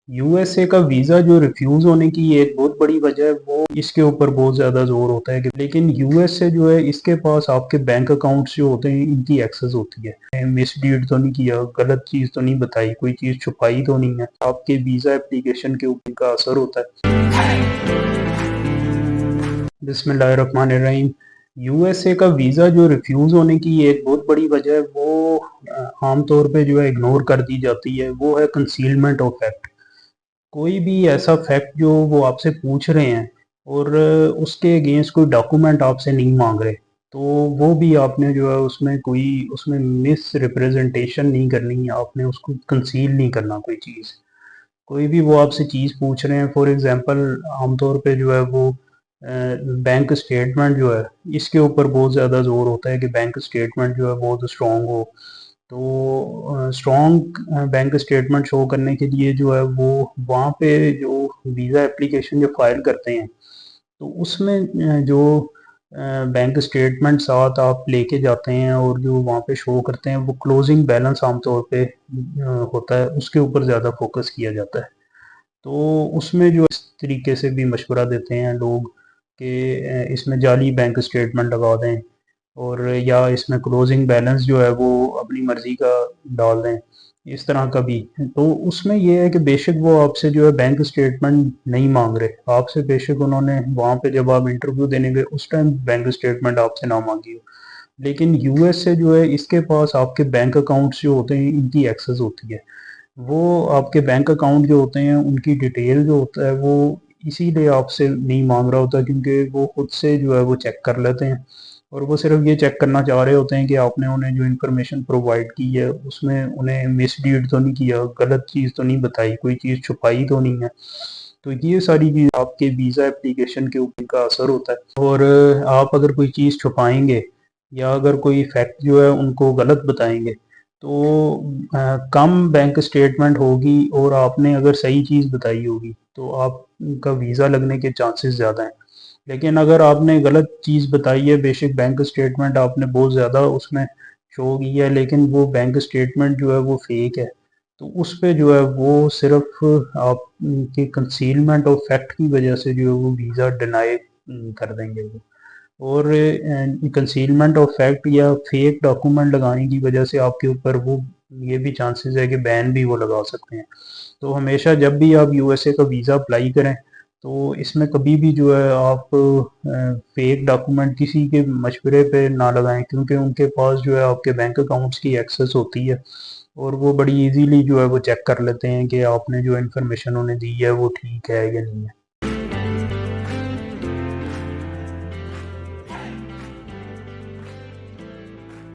USA का visa जो refuse होने की एक बहुत बड़ी वजह है वो इसके ऊपर बहुत ज़्यादा ज़ोर होता है कि लेकिन यूएसए जो है इसके पास आपके बैंक अकाउंट्स जो होते हैं इनकी एक्सेस होती है। मिसडीड तो नहीं किया, गलत चीज़ तो नहीं बताई, कोई चीज़ छुपाई तो नहीं है, आपके वीज़ा एप्लीकेशन के ऊपर इनका असर होता है। बिस्मिल्लाहिर्रहमानिर्रहीम। यूएसए का वीज़ा जो रिफ्यूज़ होने की एक बहुत बड़ी वजह है वो आम तौर पे जो है इग्नोर कर दी जाती है, वो है कंसीलमेंट ऑफ फैक्ट। कोई भी ऐसा फैक्ट जो वो आपसे पूछ रहे हैं और उसके अगेंस्ट कोई डॉक्यूमेंट आपसे नहीं मांग रहे, तो वो भी आपने जो है उसमें मिस रिप्रेजेंटेशन नहीं करनी, आपने उसको कंसील नहीं करना कोई चीज़। कोई भी वो आपसे चीज़ पूछ रहे हैं, फॉर एग्जांपल आमतौर पे जो है वो बैंक स्टेटमेंट जो है इसके ऊपर बहुत ज़्यादा ज़ोर होता है कि बैंक स्टेटमेंट जो है बहुत स्ट्रॉन्ग हो। तो स्ट्रॉन्ग बैंक स्टेटमेंट शो करने के लिए जो है वो वहाँ पे जो वीज़ा एप्लीकेशन जो फाइल करते हैं, तो उसमें जो बैंक स्टेटमेंट साथ आप लेके जाते हैं और जो वहाँ पे शो करते हैं वो क्लोजिंग बैलेंस आमतौर पे होता है, उसके ऊपर ज़्यादा फोकस किया जाता है। तो उसमें जो इस तरीके से भी मशवरा देते हैं लोग कि इसमें जाली बैंक स्टेटमेंट लगा दें और या इसमें क्लोजिंग बैलेंस जो है वो अपनी मर्ज़ी का डाल दें, इस तरह का भी। तो उसमें ये है कि बेशक वो आपसे जो है बैंक स्टेटमेंट नहीं माँग रहे, आपसे बेशक उन्होंने वहाँ पे जब आप इंटरव्यू देने गए उस टाइम बैंक स्टेटमेंट आपसे ना माँगी हो। लेकिन यूएस से जो है इसके पास आपके बैंक अकाउंट्स जो होते हैं इनकी एक्सेस होती है। वो आपके बैंक अकाउंट जो होते हैं उनकी डिटेल जो होता है वो इसीलिए आपसे नहीं मांग रहा होता क्योंकि वो खुद से जो है वो चेक कर लेते हैं और वो सिर्फ ये चेक करना चाह रहे होते हैं कि आपने उन्हें जो इन्फॉर्मेशन प्रोवाइड की है उसमें उन्हें मिसलीड तो नहीं किया, गलत चीज़ तो नहीं बताई, कोई चीज़ छुपाई तो नहीं है। तो ये सारी चीज़ आपके वीज़ा एप्लीकेशन के ऊपर का असर होता है और आप अगर कोई चीज़ छुपाएंगे या अगर कोई फैक्ट जो है उनको गलत बताएंगे तो कम बैंक स्टेटमेंट होगी और आपने अगर सही चीज़ बताई होगी तो आपका वीज़ा लगने के चांसेस ज़्यादा हैं। लेकिन अगर आपने गलत चीज़ बताई है, बेशक बैंक स्टेटमेंट आपने बहुत ज़्यादा उसमें शो की है लेकिन वो बैंक स्टेटमेंट जो है वो फेक है, तो उस पे जो है वो सिर्फ आपकी कंसीलमेंट ऑफ फैक्ट की वजह से जो है वो वीज़ा डिनाई कर देंगे वो। और कंसीलमेंट ऑफ फैक्ट या फेक डॉक्यूमेंट लगाने की वजह से आपके ऊपर वो ये भी चांसेस है कि बैन भी वो लगा सकते हैं। तो हमेशा जब भी आप यूएसए का वीज़ा अप्लाई करें तो इसमें कभी भी जो है आप फेक डॉक्यूमेंट किसी के मशवरे पे ना लगाएं क्योंकि उनके पास जो है आपके बैंक अकाउंट्स की एक्सेस होती है और वो बड़ी इजीली जो है वो चेक कर लेते हैं कि आपने जो इन्फॉर्मेशन उन्हें दी है वो ठीक है या नहीं है।